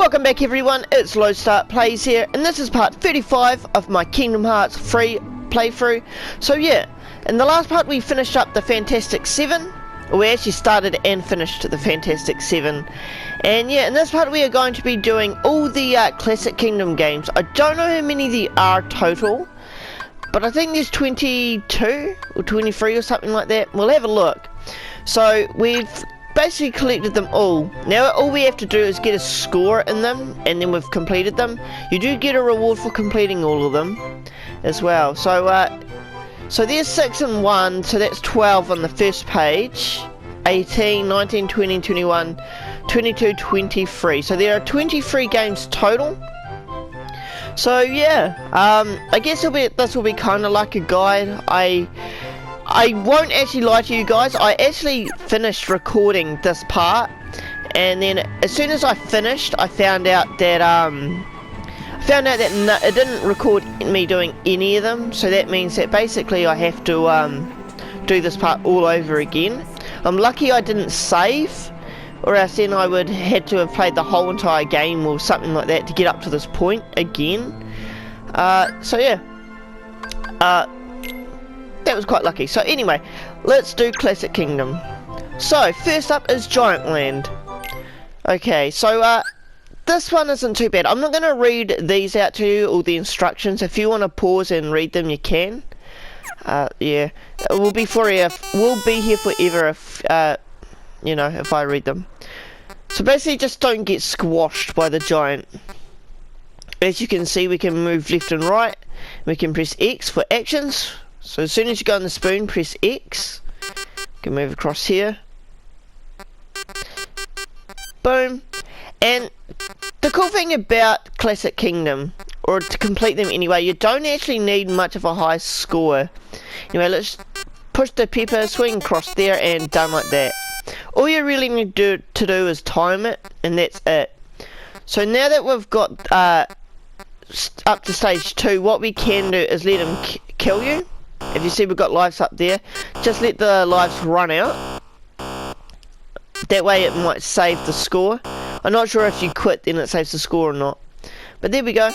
Welcome back everyone, it's Lodestart Plays here, and this is part 35 of my Kingdom Hearts free playthrough. So yeah, in the last part we finished up the Fantastic 7, or we actually started and finished the Fantastic 7. And yeah, in this part we are going to be doing all the Classic Kingdom games. I don't know how many there are total, but I think there's 22 or 23 or something like that. We'll have a look. So we've basically collected them all. Now all we have to do is get a score in them, and then we've completed them. You do get a reward for completing all of them as well. So so there's 6 and 1, so that's 12 on the first page. 18, 19, 20, 21, 22, 23. So there are 23 games total. So yeah, I guess this will be kind of like a guide. I won't actually lie to you guys, I actually finished recording this part, and then as soon as I finished, I found out that it didn't record me doing any of them, so that means that basically I have to do this part all over again. I'm lucky I didn't save, or else then I would had to have played the whole entire game or something like that to get up to this point again. So yeah. That was quite lucky. So anyway, let's do Classic Kingdom. So first up is Giant Land. Okay, so this one isn't too bad. I'm not going to read these out to you, all the instructions. If you want to pause and read them, you can. Yeah, we'll be here forever if you know, if I read them. So basically, just don't get squashed by the giant. As you can see, we can move left and right. We can press X for actions. So as soon as you go on the spoon, press X. You can move across here. Boom. And the cool thing about Classic Kingdom, or to complete them anyway, you don't actually need much of a high score. Anyway, let's push the pepper, swing across there, and done like that. All you really need to do is time it, and that's it. So now that we've got up to stage 2, what we can do is let him kill you. If you see we've got lives up there, just let the lives run out. That way it might save the score. I'm not sure if you quit then it saves the score or not. But there we go.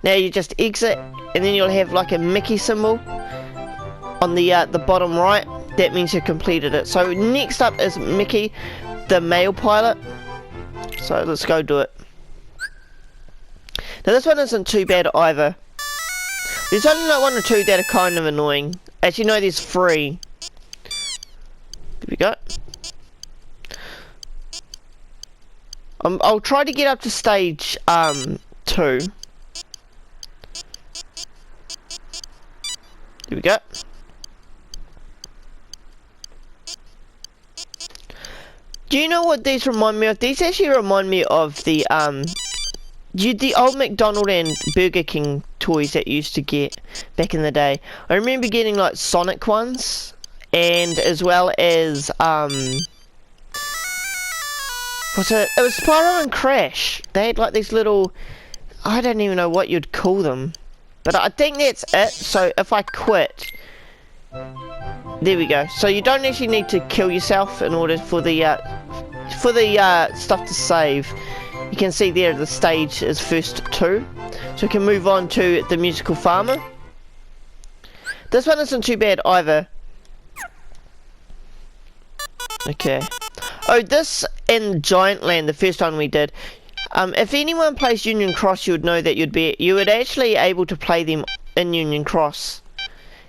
Now you just exit, and then you'll have like a Mickey symbol on the bottom right. That means you completed it. So next up is Mickey, the male pilot. So let's go do it. Now this one isn't too bad either. There's only like 1 or 2 that are kind of annoying. Actually, no, there's 3. There we go. I'll try to get up to stage 2. There we go. Do you know what these remind me of? These actually remind me of the old McDonald's and Burger King toys that you used to get back in the day. I remember getting like Sonic ones, and as well as what's it? It was Spyro and Crash. They had like these little, I don't even know what you'd call them, but I think that's it. So if I quit, there we go. So you don't actually need to kill yourself in order for the stuff to save. You can see there the stage is first 2. So we can move on to the musical farmer. This one isn't too bad either. Okay. Oh, this and Giant Land, the first one we did. If anyone plays Union Cross, you would know that you would actually able to play them in Union Cross.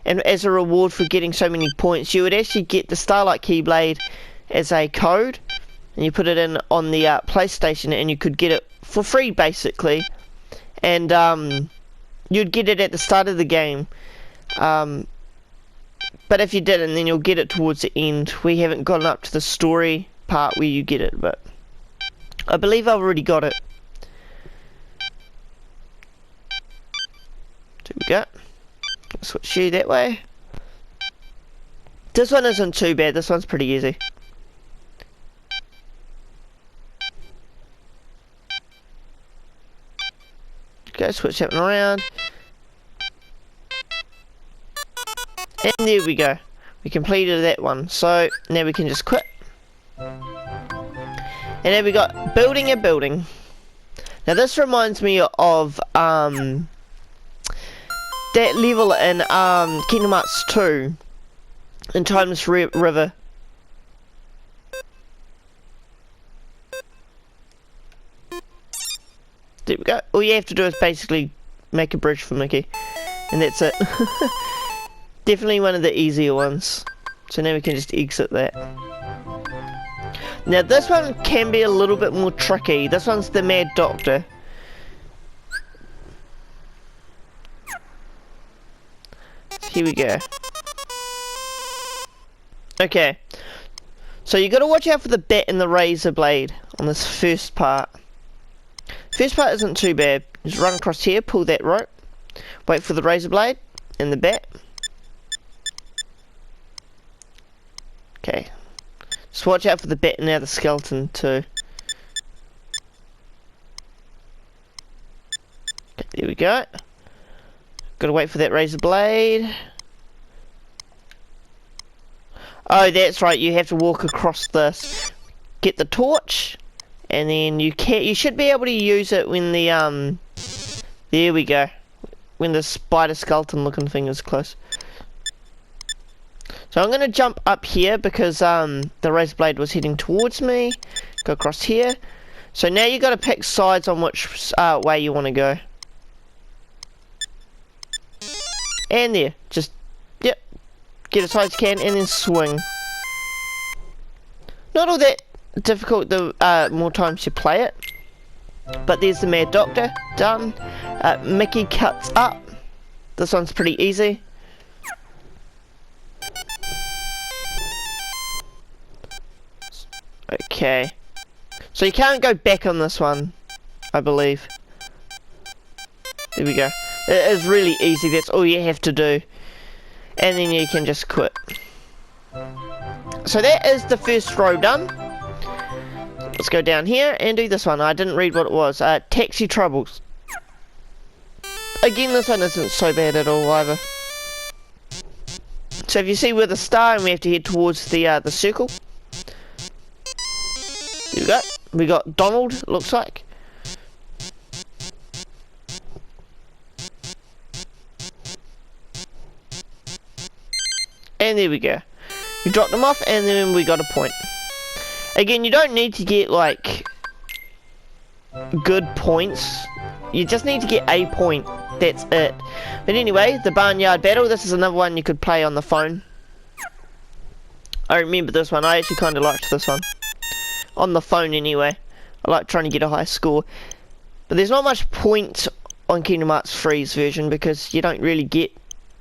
And as a reward for getting so many points, you would actually get the Starlight Keyblade as a code. And you put it in on the PlayStation, and you could get it for free basically, and you'd get it at the start of the game, but if you didn't, then you'll get it towards the end. We haven't gotten up to the story part where you get it, but I believe I've already got it. There we go. Switch you that way. This one isn't too bad, this one's pretty easy. Go switch that one around, and there we go, we completed that one. So now we can just quit, And then we got building a building. Now this reminds me of that level in Kingdom Hearts 2 in Timeless River. There we go. All you have to do is basically make a bridge for Mickey, and that's it. Definitely one of the easier ones. So now we can just exit that. Now this one can be a little bit more tricky. This one's the Mad Doctor. Here we go. Okay. So you gotta watch out for the bat and the razor blade on this first part. First part isn't too bad. Just run across here, pull that rope, wait for the razor blade and the bat. Okay. Just watch out for the bat and now the skeleton too. Okay, there we go. Gotta wait for that razor blade. Oh, that's right, you have to walk across this. Get the torch, and then you should be able to use it when the there we go. When the spider skeleton looking thing is close. So I'm gonna jump up here because the razor blade was heading towards me. Go across here. So now you gotta pick sides on which way you wanna go. And there, just, yep, get as high as you can and then swing. Not all that difficult the more times you play it. But there's the Mad Doctor, done. Mickey cuts up. This one's pretty easy. Okay. So you can't go back on this one, I believe. There we go. It is really easy, that's all you have to do. And then you can just quit. So that is the first row done. Let's go down here and do this one. I didn't read what it was. Taxi Troubles. Again, this one isn't so bad at all either. So if you see we're the star and we have to head towards the circle. There we go. We got Donald, it looks like. And there we go. We dropped them off and then we got a point. Again, you don't need to get like good points. You just need to get a point. That's it. But anyway, the Barnyard Battle. This is another one you could play on the phone. I remember this one. I actually kind of liked this one. On the phone anyway. I like trying to get a high score. But there's not much point on Kingdom Hearts 3's version because you don't really get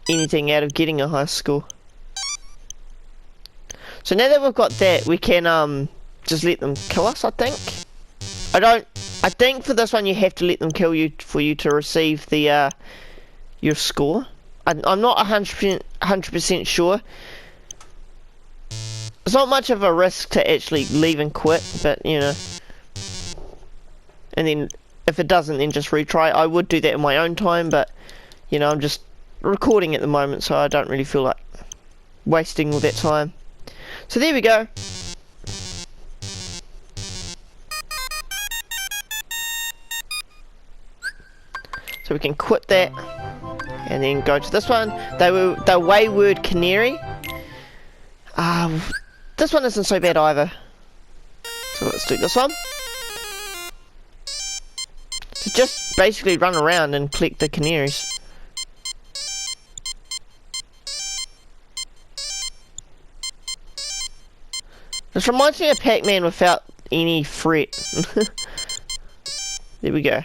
anything out of getting a high score. So now that we've got that, we can just let them kill us, I think. I think for this one you have to let them kill you for you to receive the your score. I'm not 100% sure. It's not much of a risk to actually leave and quit, but you know. And then if it doesn't, then just retry. I would do that in my own time, but you know, I'm just recording at the moment, so I don't really feel like wasting all that time. So there we go. So we can quit that and then go to this one. The Wayward Canary. This one isn't so bad either. So let's do this one. So just basically run around and collect the canaries. This reminds me of Pac-Man without any threat. There we go.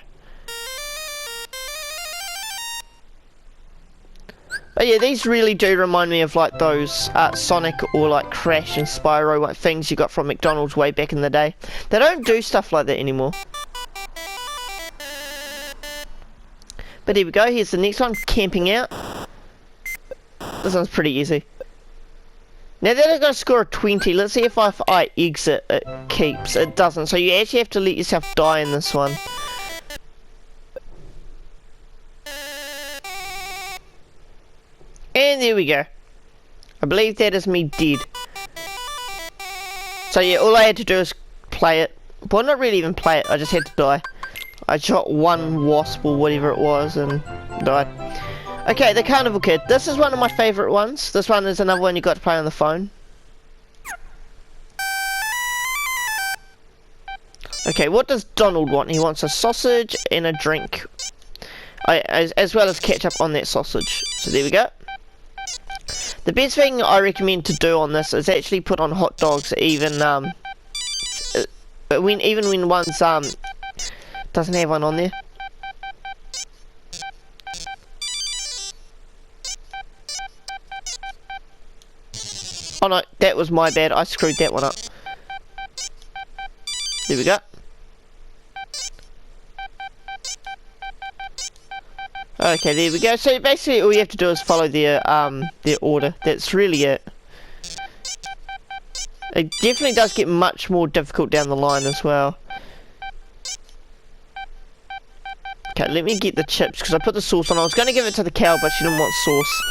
But yeah, these really do remind me of like those Sonic or like Crash and Spyro like things you got from McDonald's way back in the day. They don't do stuff like that anymore. But here we go, here's the next one, camping out. This one's pretty easy. Now that is going to score a 20. Let's see if I exit, it keeps. It doesn't. So you actually have to let yourself die in this one. And there we go. I believe that is me dead. So yeah, all I had to do is play it. Well, not really even play it. I just had to die. I shot one wasp or whatever it was and died. Okay, the Carnival Kid. This is one of my favourite ones. This one is another one you got to play on the phone. Okay, what does Donald want? He wants a sausage and a drink. As well as ketchup on that sausage. So there we go. The best thing I recommend to do on this is actually put on hot dogs even when one's doesn't have one on there. Oh no, that was my bad. I screwed that one up. There we go. Okay, there we go. So basically all you have to do is follow their order. That's really it. It definitely does get much more difficult down the line as well. Okay, let me get the chips because I put the sauce on. I was going to give it to the cow, but she didn't want sauce.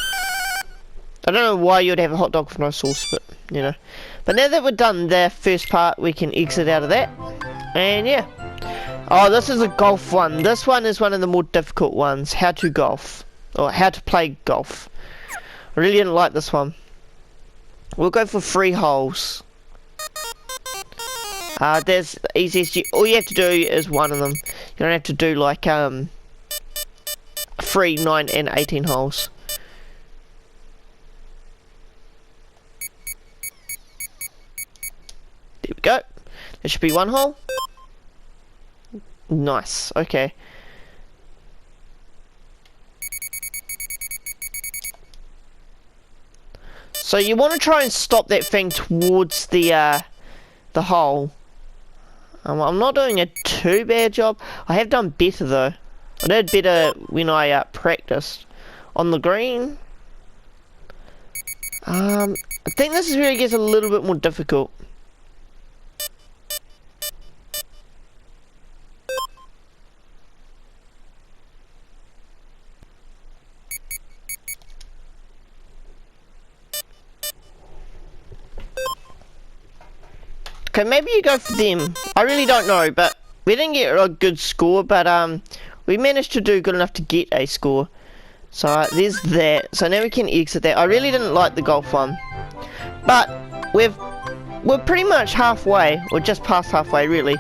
I don't know why you'd have a hot dog with no sauce, but you know. But now that we're done the first part, we can exit out of that. And yeah. Oh, this is a golf one. This one is one of the more difficult ones. How to golf. Or how to play golf. I really didn't like this one. We'll go for 3 holes. There's the easiest. All you have to do is one of them. You don't have to do like 3, 9 and 18 holes. There we go. There should be 1 hole. Nice. Okay. So you want to try and stop that thing towards the hole. I'm not doing a too bad job. I have done better though. I did better when I practiced on the green. I think this is where it gets a little bit more difficult. Okay, maybe you go for them. I really don't know, but we didn't get a good score, but we managed to do good enough to get a score. So there's that. So now we can exit that. I really didn't like the golf one, but we're pretty much halfway, or just past halfway really.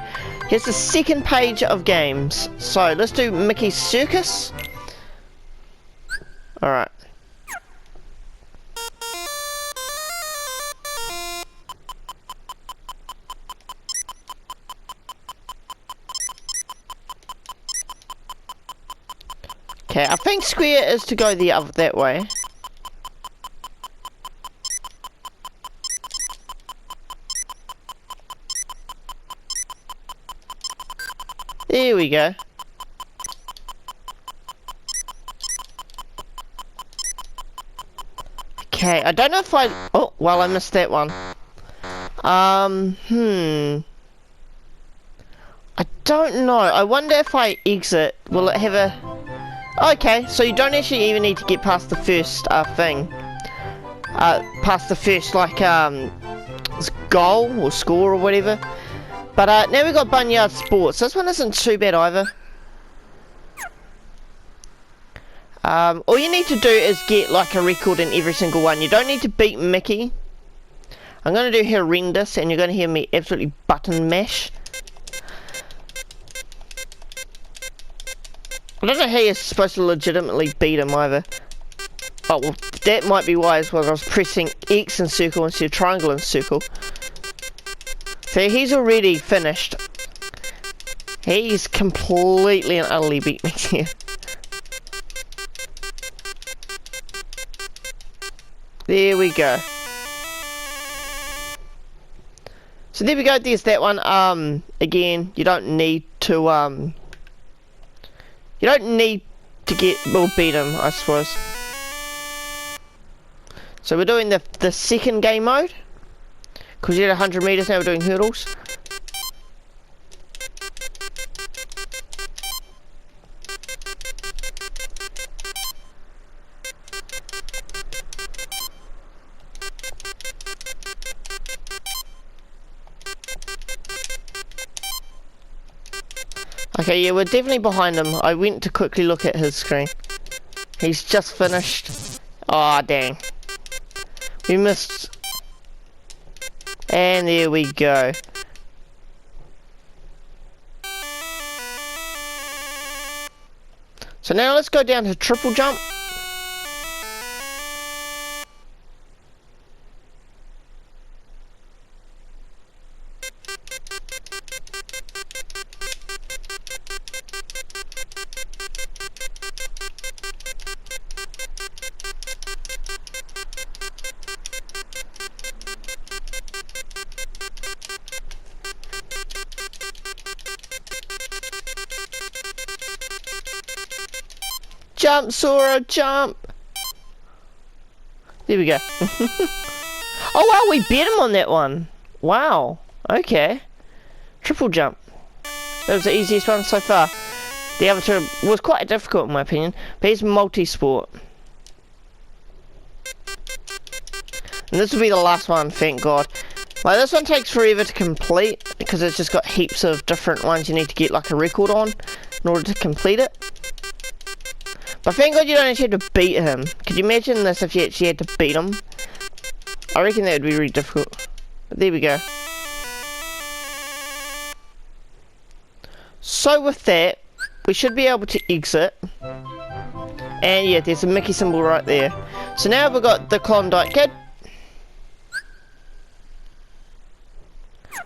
Here's the second page of games. So let's do Mickey's Circus. All right. Okay, I think square is to go that way. There we go. Okay, I don't know if I... Oh, well, I missed that one. I don't know. I wonder if I exit, will it have a... Okay, so you don't actually even need to get past the first thing. Past the first, like, goal or score or whatever. But now we've got Barnyard Sports. This one isn't too bad either. All you need to do is get like a record in every single one. You don't need to beat Mickey. I'm going to do horrendous and you're going to hear me absolutely button mash. I don't know how you're supposed to legitimately beat him either. Oh, well, that might be why as well. I was pressing X and circle instead of triangle and circle. So he's already finished. He's completely and utterly beat me here. There we go. So there we go, there's that one. Again, you don't need to beat him, I suppose. So we're doing the second game mode. Because you're at 100 meters now, we're doing hurdles. Okay, yeah, we're definitely behind him. I went to quickly look at his screen. He's just finished. Aw, oh, dang. We missed. And there we go. So now let's go down to triple jump. Jump, Sora, jump! There we go. Oh wow, we beat him on that one. Wow, okay. Triple jump. That was the easiest one so far. The other two was quite difficult in my opinion, but he's multi-sport. And this will be the last one, thank God. Like, this one takes forever to complete, because it's just got heaps of different ones you need to get like a record on in order to complete it. But thank God you don't actually have to beat him. Could you imagine this if you actually had to beat him? I reckon that would be really difficult. But there we go. So with that, we should be able to exit. And yeah, there's a Mickey symbol right there. So now we've got the Klondike Good.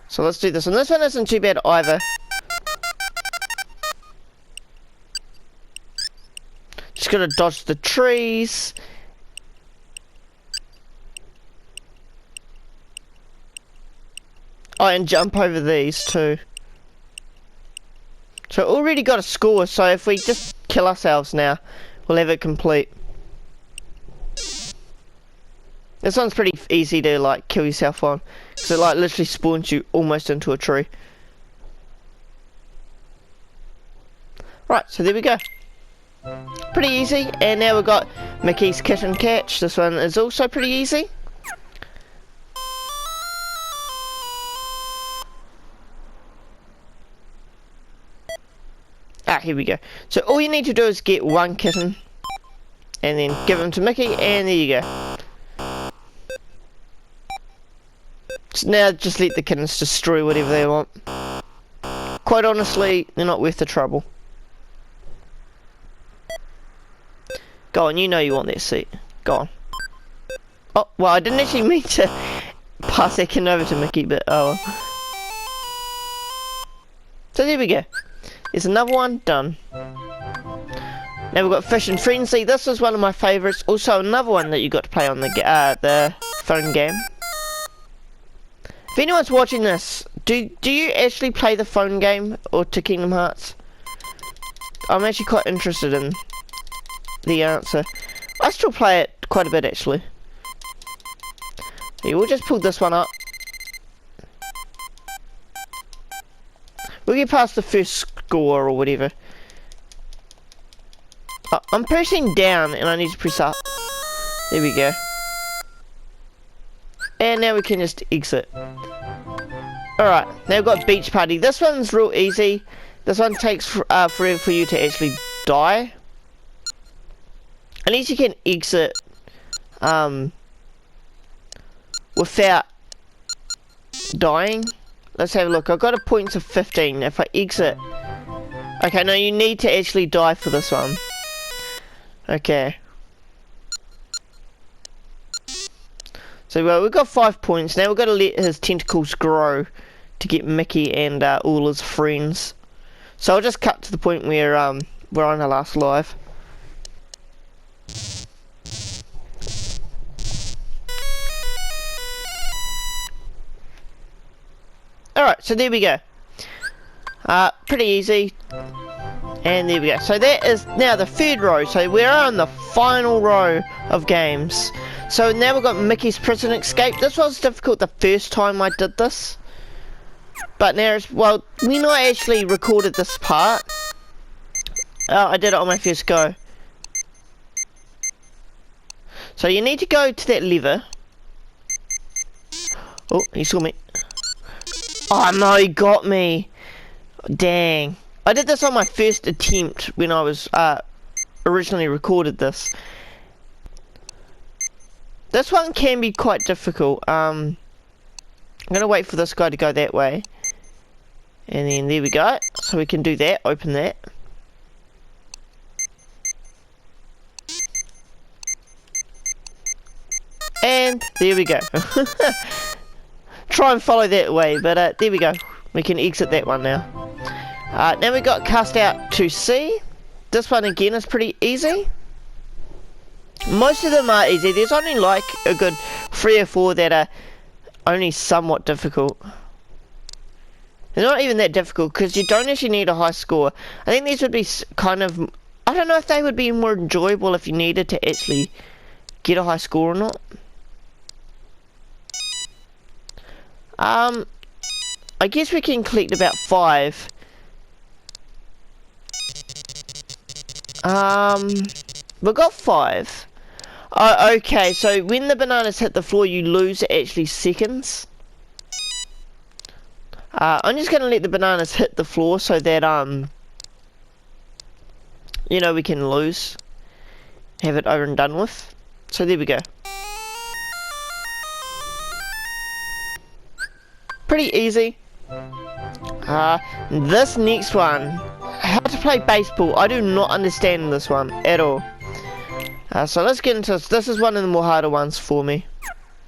So let's do this one. This one isn't too bad either. Just gotta dodge the trees. Oh, and jump over these too. So already got a score, so if we just kill ourselves now, we'll have it complete. This one's pretty easy to like kill yourself on, because it like literally spawns you almost into a tree. Right, so there we go. Pretty easy, and now we've got Mickey's Kitten catch. This one is also pretty easy. Ah, here we go. So all you need to do is get one kitten, and then give him to Mickey, and there you go. So now just let the kittens destroy whatever they want. Quite honestly, they're not worth the trouble. Go on, you know you want that seat. Go on. Oh, well, I didn't actually mean to pass that kitten over to Mickey, but oh well. So there we go. There's another one done. Now we've got Fish and Frenzy. This is one of my favourites. Also another one that you got to play on the phone game. If anyone's watching this, do you actually play the phone game or to Kingdom Hearts? I'm actually quite interested in the answer. I still play it quite a bit actually. Yeah, we'll just pull this one up. We'll get past the first score or whatever. Oh, I'm pressing down and I need to press up. There we go. And now we can just exit. Alright, now we've got Beach Party. This one's real easy. This one takes forever for you to actually die. At least you can exit without dying. Let's have a look. I've got a points of 15. If I exit... Okay, no, you need to actually die for this one. Okay. So well, we've got 5 points. Now we've got to let his tentacles grow to get Mickey and all his friends. So I'll just cut to the point where we're on our last live. Alright, so there we go. Pretty easy. And there we go. So that is now the third row. So we're on the final row of games. So now we've got Mickey's Prison Escape. This was difficult the first time I did this. But now it's, well, we not actually recorded this part. I did it on my first go. So you need to go to that lever. Oh, he saw me. Oh no, he got me. Dang. I did this on my first attempt when I was originally recorded this. This one can be quite difficult. I'm gonna wait for this guy to go that way. And then there we go. So we can do that, open that. And there we go. Try and follow that way, but there we go. We can exit that one now. Now we got cast out to sea. This one again is pretty easy. Most of them are easy. There's only like a good 3 or 4 that are only somewhat difficult. They're not even that difficult because you don't actually need a high score. I think these would be kind of... I don't know if they would be more enjoyable if you needed to actually get a high score or not. I guess we can collect about 5. We got 5. Oh, okay, so when the bananas hit the floor, you lose actually seconds. I'm just gonna let the bananas hit the floor so that, you know, we can lose. Have it over and done with. So there we go. Pretty easy. This next one, how to play baseball. I do not understand this one at all. So let's get into this. This is one of the more harder ones for me,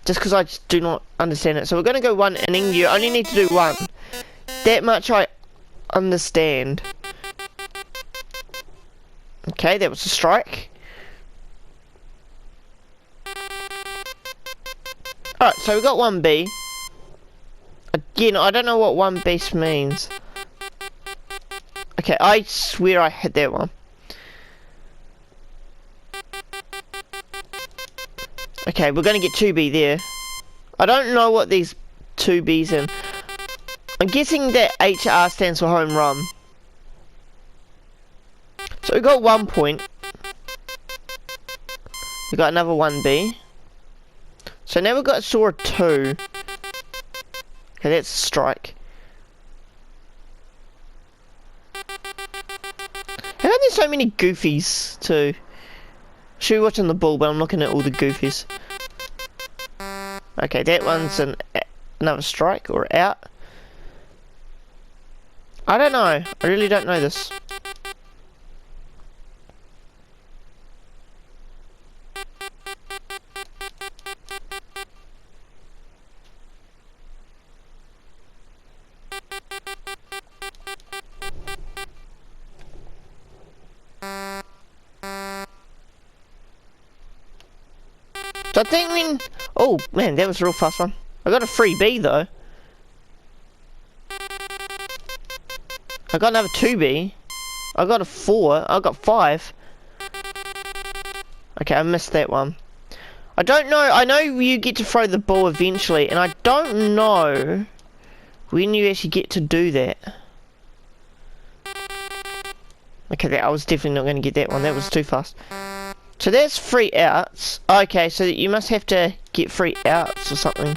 just because I just do not understand it. So we're going to go 1 inning. You only need to do 1. That much I understand. Okay, that was a strike. Alright, so we got 1B. Again, I don't know what 1 base means. Okay, I swear I hit that one. Okay, we're gonna get 2B there. I don't know what these 2B's in. I'm guessing that HR stands for home run. So we got 1 point. We got another 1B. So now we've got saw 2. Okay, that's a strike. How are there so many goofies too? Should be watching the ball, but I'm looking at all the goofies. Okay, that one's another strike or out. I don't know. I really don't know this. So I think when... Oh, man, that was a real fast one. I got a 3B, though. I got another 2B. I got a 4. I got 5. Okay, I missed that one. I don't know. I know you get to throw the ball eventually, and I don't know when you actually get to do that. Okay, I was definitely not going to get that one. That was too fast. So that's 3 outs. Okay, so you must have to get 3 outs or something.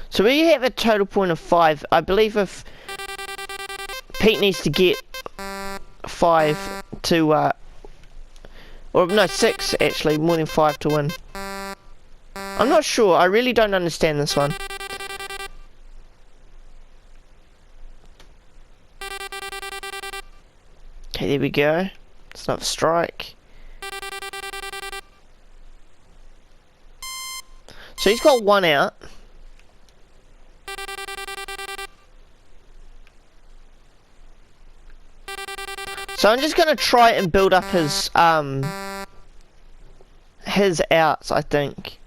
So we have a total point of 5. I believe if Pete needs to get 5 to, or no, 6 actually, more than 5 to win. I'm not sure. I really don't understand this one. Okay, there we go. It's not a strike. So he's got 1 out. So I'm just gonna try and build up his outs, I think.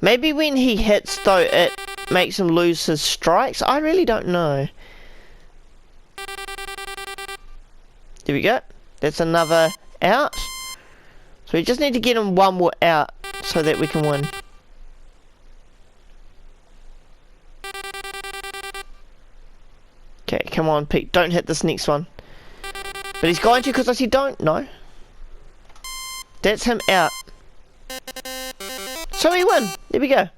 Maybe when he hits though, it makes him lose his strikes. I really don't know. There we go. That's another out. So we just need to get him 1 more out so that we can win. Okay, come on, Pete. Don't hit this next one. But he's going to because I said don't. No. That's him out. So we win. There we go.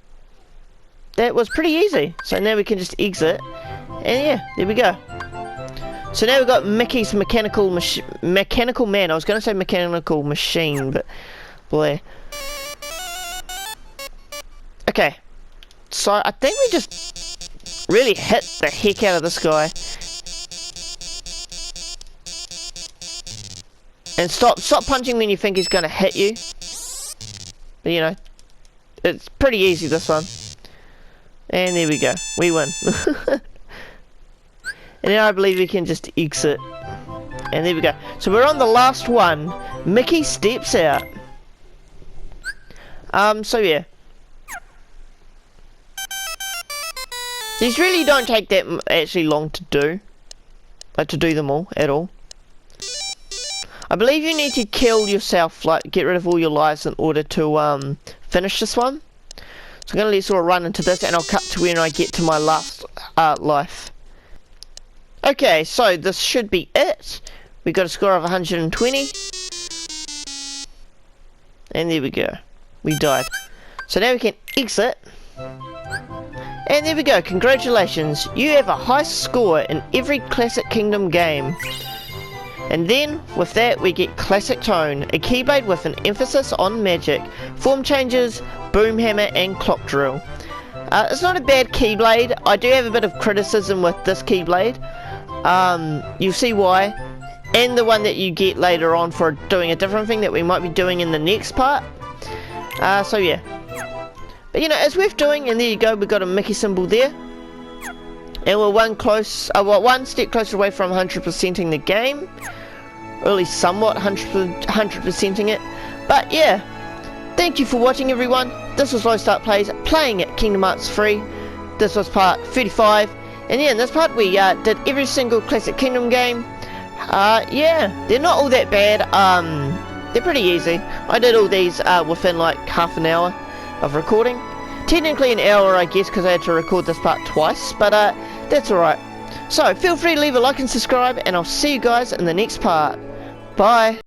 That was pretty easy. So now we can just exit. And yeah, there we go. So now we've got Mickey's mechanical man. I was going to say mechanical machine, but boy. Okay. So I think we just really hit the heck out of this guy. And stop punching when you think he's going to hit you. But, you know, it's pretty easy, this one. And there we go. We win. And now I believe we can just exit. And there we go. So we're on the last one. Mickey steps out. So yeah. These really don't take that actually long to do. Like, to do them all, at all. I believe you need to kill yourself, like, get rid of all your lives in order to, finish this one. So I'm gonna let sort of run into this, and I'll cut to when I get to my last, life. Okay, so this should be it. We got a score of 120. And there we go. We died. So now we can exit. And there we go. Congratulations. You have a high score in every Classic Kingdom game. And then, with that, we get Classic Tone, a Keyblade with an emphasis on magic, form changes, boom hammer, and clock drill. It's not a bad Keyblade. I do have a bit of criticism with this Keyblade. You'll see why. And the one that you get later on for doing a different thing that we might be doing in the next part. So yeah. But you know, it's worth doing, and there you go, we've got a Mickey symbol there. And we're one step closer away from 100%ing the game. Or at least somewhat 100%ing it. But yeah, thank you for watching, everyone. This was Low Start Plays, playing at Kingdom Hearts 3. This was part 35. And yeah, in this part we did every single Classic Kingdom game. Yeah, they're not all that bad. They're pretty easy. I did all these within like half an hour of recording. Technically an hour, I guess, because I had to record this part twice. But that's alright. So, feel free to leave a like and subscribe, and I'll see you guys in the next part. Bye.